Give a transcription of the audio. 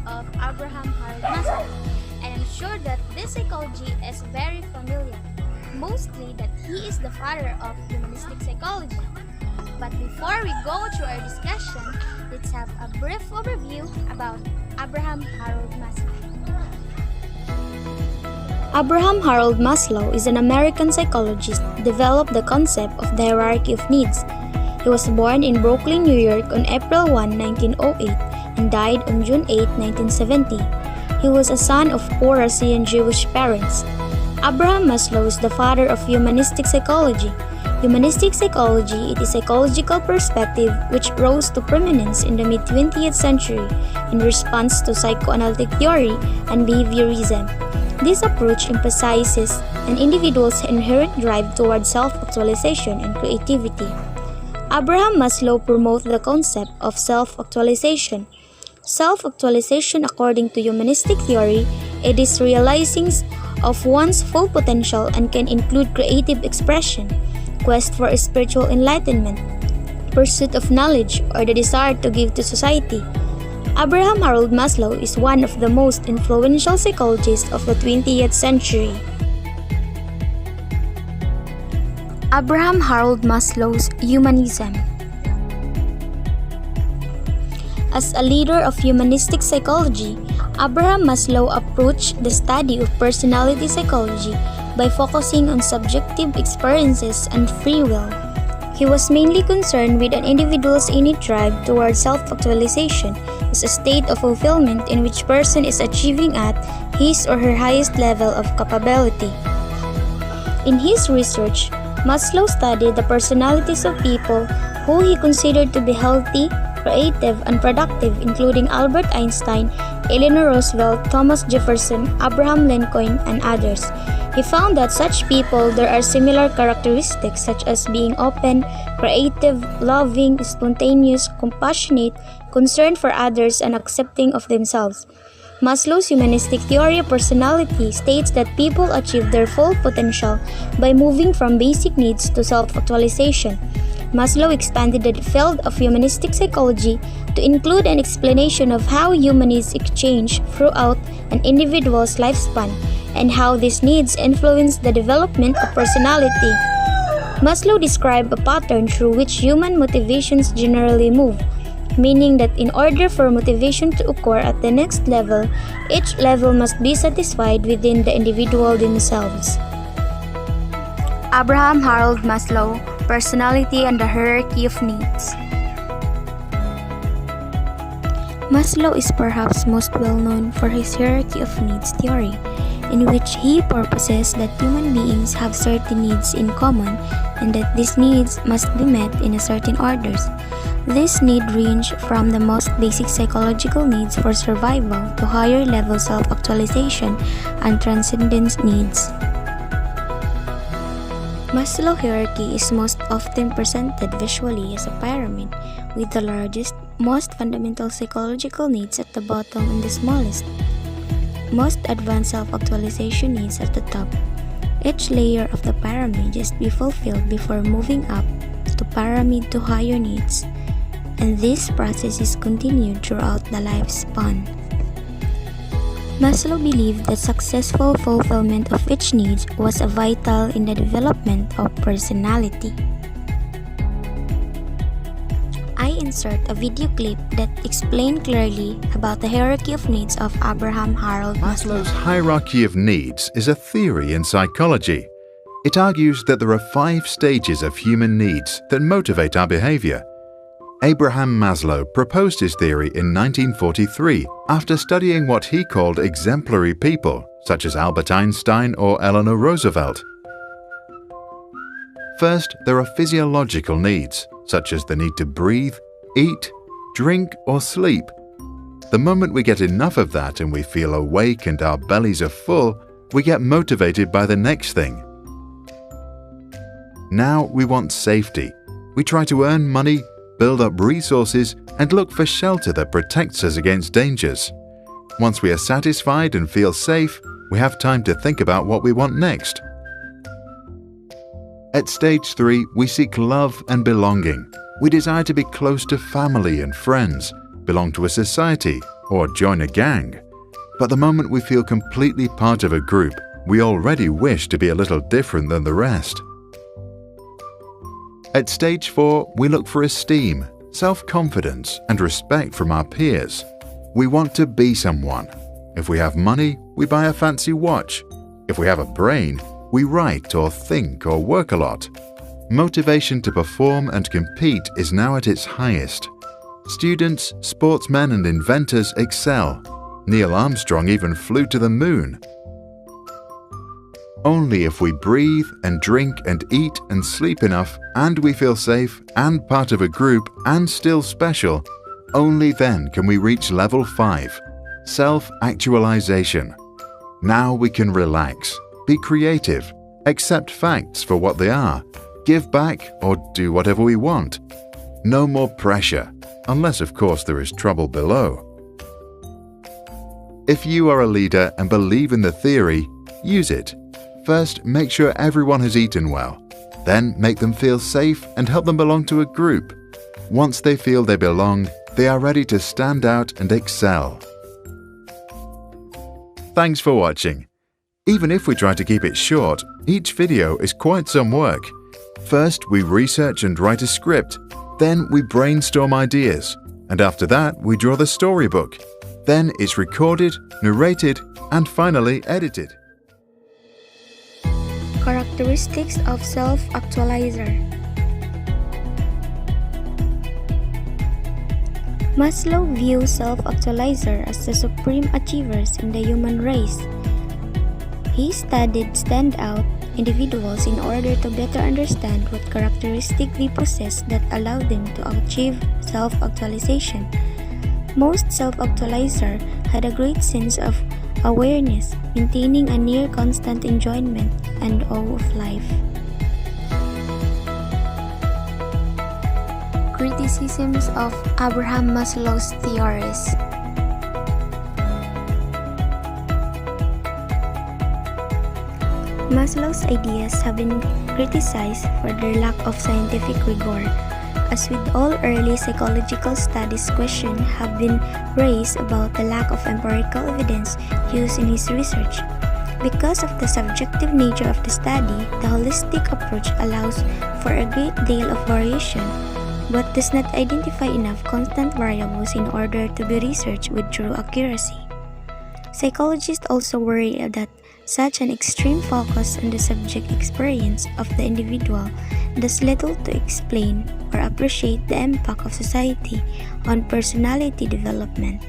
of Abraham Harold Maslow, and I'm sure that this psychology is very familiar, mostly that he is the father of humanistic psychology. But before we go through our discussion, let's have a brief overview about Abraham Harold Maslow. Abraham Harold Maslow is an American psychologist who developed the concept of the hierarchy of needs. He was born in Brooklyn, New York on April 1, 1908 and died on June 8, 1970. He was a son of poor Russian Jewish parents. Abraham Maslow is the father of humanistic psychology. Humanistic psychology is a psychological perspective which rose to prominence in the mid-20th century in response to psychoanalytic theory and behaviorism. This approach emphasizes an individual's inherent drive toward self-actualization and creativity. Abraham Maslow promotes the concept of self-actualization. Self-actualization, according to humanistic theory, it is realizing of one's full potential and can include creative expression, quest for spiritual enlightenment, pursuit of knowledge, or the desire to give to society. Abraham Harold Maslow is one of the most influential psychologists of the 20th century. Abraham Harold Maslow's Humanism. As a leader of humanistic psychology, Abraham Maslow approached the study of personality psychology by focusing on subjective experiences and free will. He was mainly concerned with an individual's innate drive towards self-actualization as a state of fulfillment in which person is achieving at his or her highest level of capability. In his research, Maslow studied the personalities of people who he considered to be healthy, creative, and productive, including Albert Einstein, Eleanor Roosevelt, Thomas Jefferson, Abraham Lincoln, and others. He found that such people there are similar characteristics such as being open, creative, loving, spontaneous, compassionate, concerned for others, and accepting of themselves. Maslow's humanistic theory of personality states that people achieve their full potential by moving from basic needs to self-actualization. Maslow expanded the field of humanistic psychology to include an explanation of how human needs exchange throughout an individual's lifespan and how these needs influence the development of personality. Maslow described a pattern through which human motivations generally move, meaning that in order for motivation to occur at the next level, each level must be satisfied within the individual themselves. Abraham Harold Maslow, Personality and the Hierarchy of Needs. Maslow is perhaps most well known for his hierarchy of needs theory, in which he proposes that human beings have certain needs in common and that these needs must be met in a certain orders. These needs range from the most basic psychological needs for survival to higher level self-actualization and transcendence needs. Maslow hierarchy is most often presented visually as a pyramid, with the largest, most fundamental psychological needs at the bottom and the smallest, most advanced self-actualization needs at the top. Each layer of the pyramid must be fulfilled before moving up the pyramid to higher needs, and this process is continued throughout the lifespan. Maslow believed that successful fulfillment of each need was vital in the development of personality. I insert a video clip that explains clearly about the hierarchy of needs of Abraham Harold Maslow. Maslow's hierarchy of needs is a theory in psychology. It argues that there are 5 stages of human needs that motivate our behavior. Abraham Maslow proposed his theory in 1943 after studying what he called exemplary people, such as Albert Einstein or Eleanor Roosevelt. First, there are physiological needs, such as the need to breathe, eat, drink, or sleep. The moment we get enough of that and we feel awake and our bellies are full, we get motivated by the next thing. Now we want safety. We try to earn money, build up resources, and look for shelter that protects us against dangers. Once we are satisfied and feel safe, we have time to think about what we want next. At stage 3, we seek love and belonging. We desire to be close to family and friends, belong to a society, or join a gang. But the moment we feel completely part of a group, we already wish to be a little different than the rest. At stage 4, we look for esteem, self-confidence, and respect from our peers. We want to be someone. If we have money, we buy a fancy watch. If we have a brain, we write or think or work a lot. Motivation to perform and compete is now at its highest. Students, sportsmen, and inventors excel. Neil Armstrong even flew to the moon. Only if we breathe and drink and eat and sleep enough, and we feel safe and part of a group and still special, only then can we reach level 5, self-actualization. Now we can relax, be creative, accept facts for what they are, give back or do whatever we want. No more pressure, unless of course there is trouble below. If you are a leader and believe in the theory, use it. First, make sure everyone has eaten well. Then make them feel safe and help them belong to a group. Once they feel they belong, they are ready to stand out and excel. Thanks for watching. Even if we try to keep it short, each video is quite some work. First, we research and write a script. Then we brainstorm ideas. And after that, we draw the storybook. Then it's recorded, narrated, and finally edited. Characteristics of self-actualizer. Maslow views self-actualizer as the supreme achievers in the human race. He studied standout individuals in order to better understand what characteristics they possess that allow them to achieve self-actualization. Most self-actualizer had a great sense of awareness, maintaining a near constant enjoyment and awe of life. Criticisms of Abraham Maslow's theories. Maslow's ideas have been criticized for their lack of scientific rigor. As with all early psychological studies, questions have been raised about the lack of empirical evidence used in his research. Because of the subjective nature of the study, the holistic approach allows for a great deal of variation, but does not identify enough constant variables in order to be researched with true accuracy. Psychologists also worry that such an extreme focus on the subject experience of the individual does little to explain or appreciate the impact of society on personality development.